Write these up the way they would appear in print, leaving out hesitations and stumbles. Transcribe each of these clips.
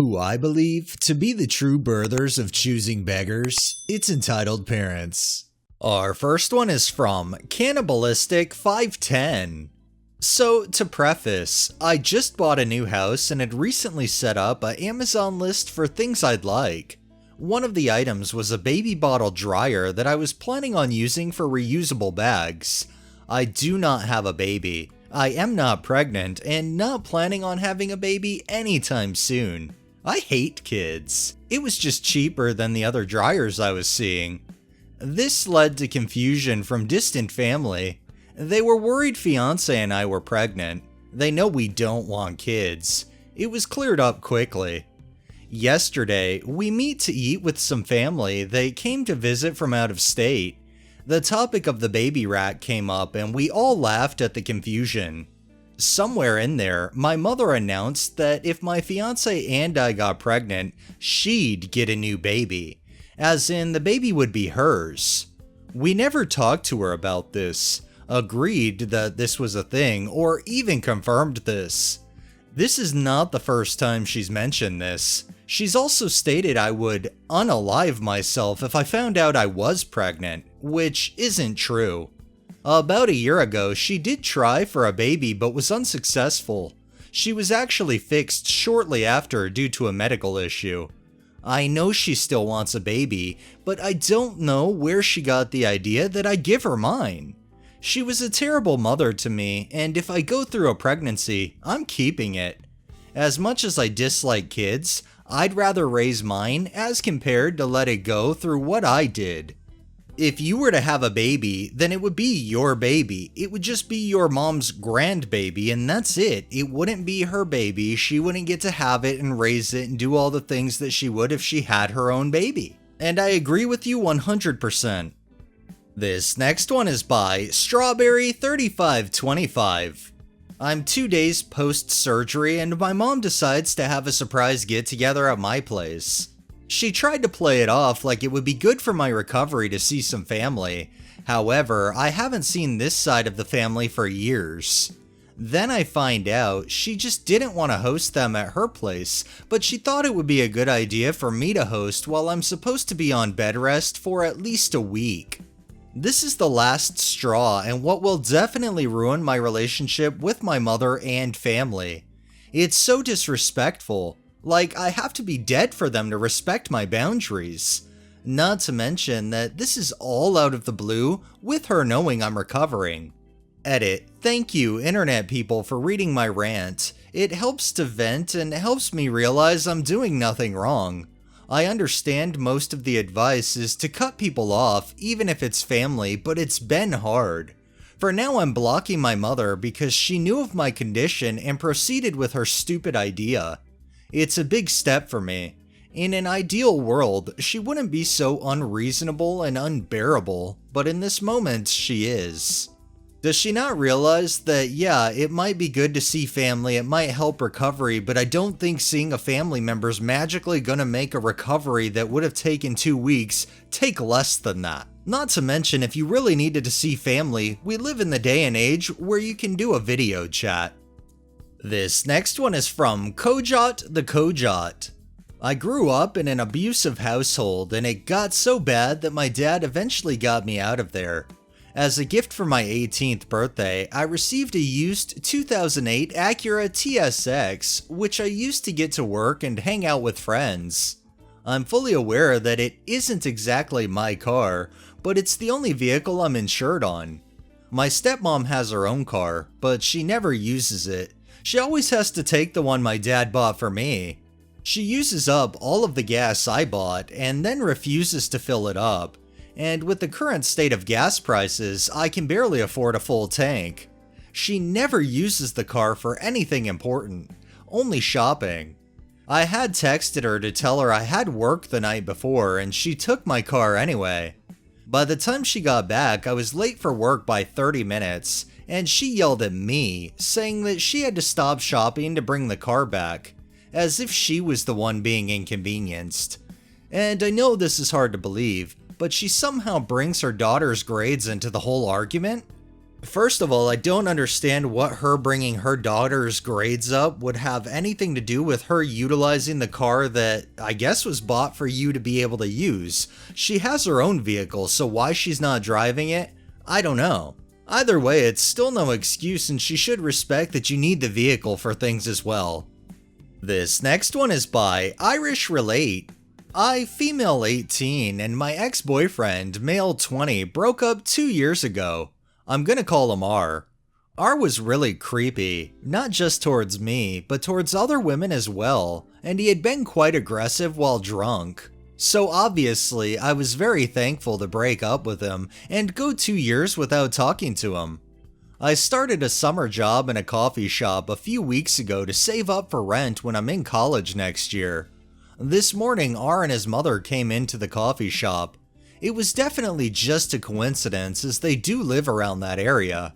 Who I believe to be the true birthers of choosing beggars, it's entitled parents. Our first one is from Cannibalistic 510. So, to preface, I just bought a new house and had recently set up an Amazon list for things I'd like. One of the items was a baby bottle dryer that I was planning on using for reusable bags. I do not have a baby. I am not pregnant and not planning on having a baby anytime soon. I hate kids. It was just cheaper than the other dryers I was seeing. This led to confusion from distant family. They were worried fiance and I were pregnant. They know we don't want kids. It was cleared up quickly. Yesterday, we meet to eat with some family. They came to visit from out of state. The topic of the baby rat came up and we all laughed at the confusion. Somewhere in there, my mother announced that if my fiance and I got pregnant, she'd get a new baby, as in the baby would be hers. We never talked to her about this, agreed that this was a thing, or even confirmed this. This is not the first time she's mentioned this. She's also stated I would unalive myself if I found out I was pregnant, which isn't true. About a year ago, she did try for a baby but was unsuccessful. She was actually fixed shortly after due to a medical issue. I know she still wants a baby, but I don't know where she got the idea that I give her mine. She was a terrible mother to me, and if I go through a pregnancy, I'm keeping it. As much as I dislike kids, I'd rather raise mine as compared to let it go through what I did. If you were to have a baby, then it would be your baby. It would just be your mom's grandbaby, and that's it. It wouldn't be her baby. She wouldn't get to have it and raise it and do all the things that she would if she had her own baby. And I agree with you 100%. This next one is by Strawberry3525. I'm 2 days post-surgery and my mom decides to have a surprise get-together at my place. She tried to play it off like it would be good for my recovery to see some family. However, I haven't seen this side of the family for years. Then I find out she just didn't want to host them at her place, but she thought it would be a good idea for me to host while I'm supposed to be on bed rest for at least a week. This is the last straw and what will definitely ruin my relationship with my mother and family. It's so disrespectful. Like, I have to be dead for them to respect my boundaries. Not to mention that this is all out of the blue with her knowing I'm recovering. Edit. Thank you, internet people, for reading my rant. It helps to vent and helps me realize I'm doing nothing wrong. I understand most of the advice is to cut people off, even if it's family, but it's been hard. For now, I'm blocking my mother because she knew of my condition and proceeded with her stupid idea. It's a big step for me. In an ideal world, she wouldn't be so unreasonable and unbearable, but in this moment, she is. Does she not realize that, yeah, it might be good to see family, it might help recovery, but I don't think seeing a family member's magically gonna make a recovery that would have taken 2 weeks take less than that. Not to mention, if you really needed to see family, we live in the day and age where you can do a video chat. This next one is from Kojot the Kojot. I grew up in an abusive household and it got so bad that my dad eventually got me out of there. As a gift for my 18th birthday, I received a used 2008 Acura TSX, which I used to get to work and hang out with friends. I'm fully aware that it isn't exactly my car, but it's the only vehicle I'm insured on. My stepmom has her own car, but she never uses it. She always has to take the one my dad bought for me. She uses up all of the gas I bought and then refuses to fill it up. And with the current state of gas prices, I can barely afford a full tank. She never uses the car for anything important, only shopping. I had texted her to tell her I had work the night before and she took my car anyway. By the time she got back, I was late for work by 30 minutes, and she yelled at me, saying that she had to stop shopping to bring the car back, as if she was the one being inconvenienced. And I know this is hard to believe, but she somehow brings her daughter's grades into the whole argument? First of all, I don't understand what her bringing her daughter's grades up would have anything to do with her utilizing the car that I guess was bought for you to be able to use. She has her own vehicle, so why she's not driving it, I don't know. Either way, it's still no excuse and she should respect that you need the vehicle for things as well. This next one is by Irish Relate. I, female 18, and my ex-boyfriend, male 20, broke up 2 years ago. I'm gonna call him R. R was really creepy, not just towards me, but towards other women as well, and he had been quite aggressive while drunk. So obviously, I was very thankful to break up with him and go 2 years without talking to him. I started a summer job in a coffee shop a few weeks ago to save up for rent when I'm in college next year. This morning, R and his mother came into the coffee shop. It was definitely just a coincidence as they do live around that area.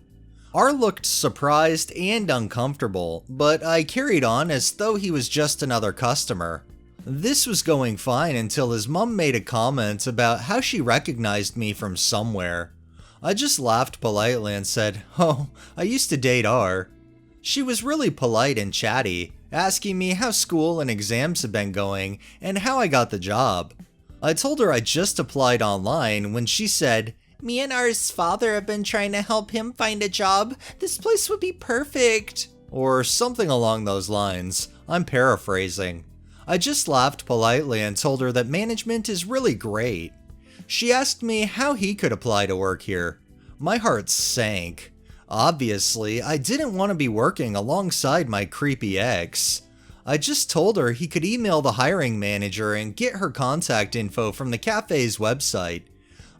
R looked surprised and uncomfortable, but I carried on as though he was just another customer. This was going fine until his mom made a comment about how she recognized me from somewhere. I just laughed politely and said, "Oh, I used to date R." She was really polite and chatty, asking me how school and exams had been going and how I got the job. I told her I just applied online when she said, "Me and R's father have been trying to help him find a job. This place would be perfect." Or something along those lines. I'm paraphrasing. I just laughed politely and told her that management is really great. She asked me how he could apply to work here. My heart sank. Obviously, I didn't want to be working alongside my creepy ex. I just told her he could email the hiring manager and get her contact info from the cafe's website.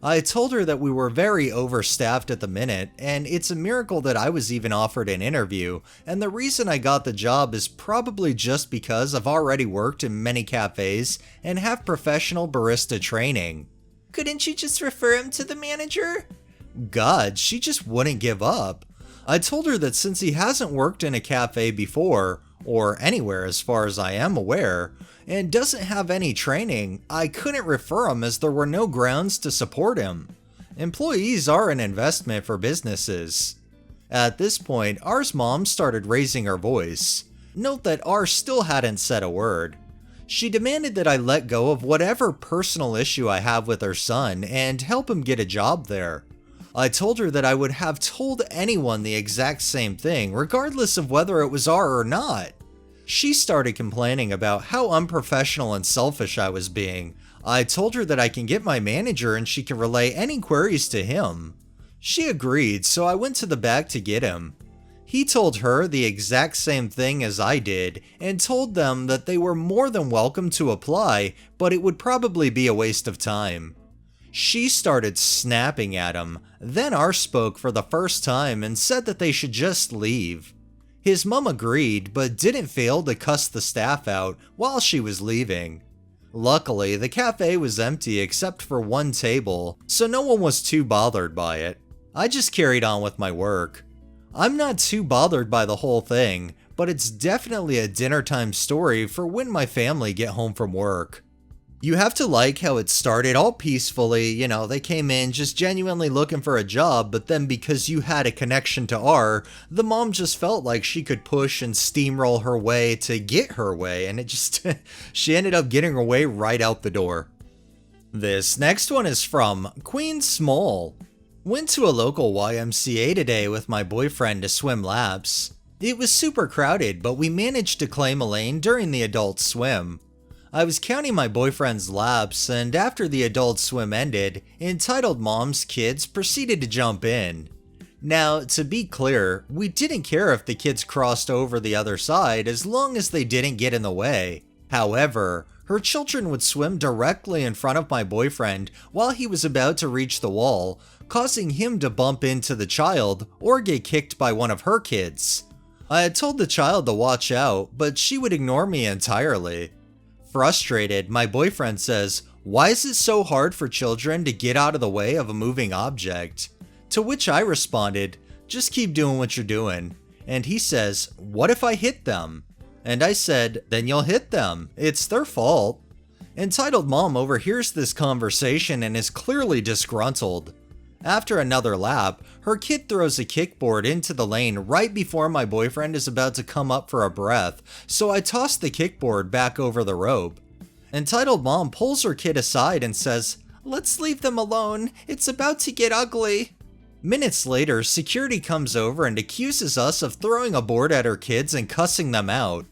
I told her that we were very overstaffed at the minute, and it's a miracle that I was even offered an interview, and the reason I got the job is probably just because I've already worked in many cafes and have professional barista training. Couldn't you just refer him to the manager? God, she just wouldn't give up. I told her that since he hasn't worked in a cafe before, or anywhere as far as I am aware, and doesn't have any training, I couldn't refer him as there were no grounds to support him. Employees are an investment for businesses. At this point, R's mom started raising her voice. Note that R still hadn't said a word. She demanded that I let go of whatever personal issue I have with her son and help him get a job there. I told her that I would have told anyone the exact same thing, regardless of whether it was R or not. She started complaining about how unprofessional and selfish I was being. I told her that I can get my manager and she can relay any queries to him. She agreed, so I went to the back to get him. He told her the exact same thing as I did, and told them that they were more than welcome to apply, but it would probably be a waste of time. She started snapping at him, then R spoke for the first time and said that they should just leave. His mom agreed, but didn't fail to cuss the staff out while she was leaving. Luckily, the cafe was empty except for one table, so no one was too bothered by it. I just carried on with my work. I'm not too bothered by the whole thing, but it's definitely a dinner time story for when my family get home from work. You have to like how it started all peacefully, they came in just genuinely looking for a job, but then because you had a connection to R, the mom just felt like she could push and steamroll her way to get her way, and she ended up getting her way right out the door. This next one is from Queen Small. Went to a local YMCA today with my boyfriend to swim laps. It was super crowded, but we managed to claim a lane during the adult swim. I was counting my boyfriend's laps, and after the adult swim ended, entitled mom's kids proceeded to jump in. Now, to be clear, we didn't care if the kids crossed over the other side as long as they didn't get in the way. However, her children would swim directly in front of my boyfriend while he was about to reach the wall, causing him to bump into the child or get kicked by one of her kids. I had told the child to watch out, but she would ignore me entirely. Frustrated, my boyfriend says, "Why is it so hard for children to get out of the way of a moving object?" To which I responded, "Just keep doing what you're doing." And he says, "What if I hit them?" And I said, "Then you'll hit them. It's their fault." Entitled mom overhears this conversation and is clearly disgruntled. After another lap, her kid throws a kickboard into the lane right before my boyfriend is about to come up for a breath, so I toss the kickboard back over the rope. Entitled mom pulls her kid aside and says, "Let's leave them alone, it's about to get ugly." Minutes later, security comes over and accuses us of throwing a board at her kids and cussing them out.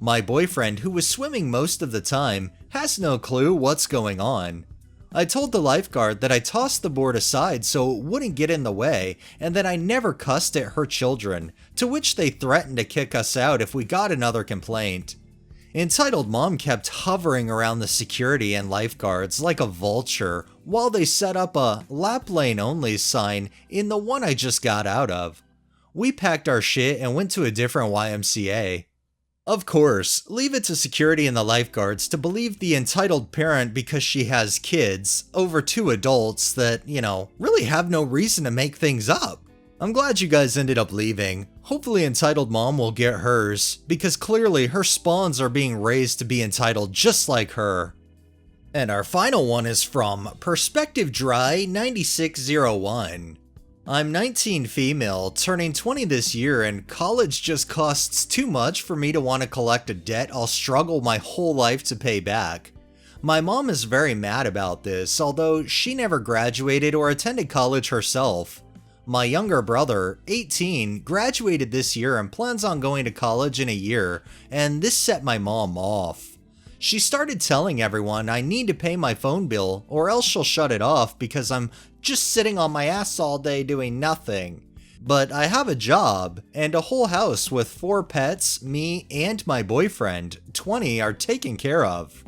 My boyfriend, who was swimming most of the time, has no clue what's going on. I told the lifeguard that I tossed the board aside so it wouldn't get in the way and that I never cussed at her children, to which they threatened to kick us out if we got another complaint. Entitled mom kept hovering around the security and lifeguards like a vulture while they set up a lap lane only sign in the one I just got out of. We packed our shit and went to a different YMCA. Of course, leave it to security and the lifeguards to believe the entitled parent because she has kids over two adults that, really have no reason to make things up. I'm glad you guys ended up leaving. Hopefully entitled mom will get hers, because clearly her spawns are being raised to be entitled just like her. And our final one is from Perspective Dry 9601. I'm 19 female, turning 20 this year, and college just costs too much for me to want to collect a debt I'll struggle my whole life to pay back. My mom is very mad about this, although she never graduated or attended college herself. My younger brother, 18, graduated this year and plans on going to college in a year, and this set my mom off. She started telling everyone I need to pay my phone bill or else she'll shut it off because I'm just sitting on my ass all day doing nothing. But I have a job and a whole house with 4 pets, me, and my boyfriend, 20, are taken care of.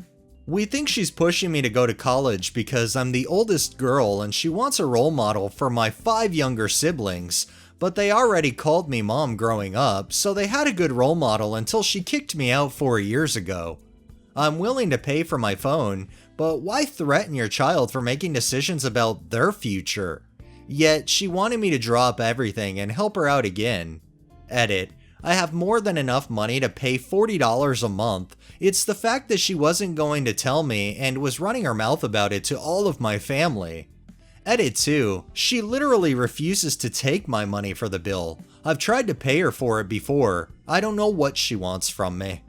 We think she's pushing me to go to college because I'm the oldest girl and she wants a role model for my 5 younger siblings, but they already called me mom growing up, so they had a good role model until she kicked me out 4 years ago. I'm willing to pay for my phone, but why threaten your child for making decisions about their future? Yet she wanted me to drop everything and help her out again. Edit. I have more than enough money to pay $40 a month. It's the fact that she wasn't going to tell me and was running her mouth about it to all of my family. Edit 2. She literally refuses to take my money for the bill. I've tried to pay her for it before. I don't know what she wants from me.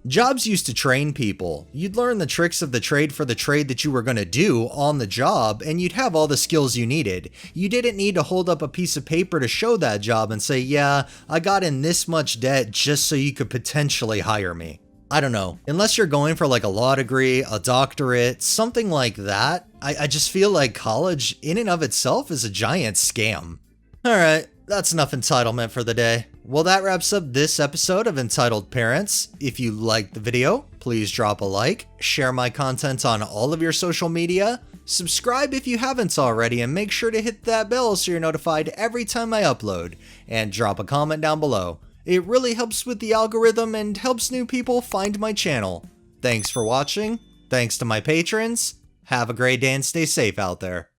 Jobs used to train people. You'd learn the tricks of the trade for the trade that you were going to do on the job, and you'd have all the skills you needed. You didn't need to hold up a piece of paper to show that job and say, yeah, I got in this much debt just so you could potentially hire me. I don't know. Unless you're going for like a law degree, a doctorate, something like that, I just feel like college in and of itself is a giant scam. Alright, that's enough entitlement for the day. Well, that wraps up this episode of Entitled Parents. If you liked the video, please drop a like, share my content on all of your social media, subscribe if you haven't already, and make sure to hit that bell so you're notified every time I upload, and drop a comment down below. It really helps with the algorithm and helps new people find my channel. Thanks for watching, thanks to my patrons, have a great day and stay safe out there.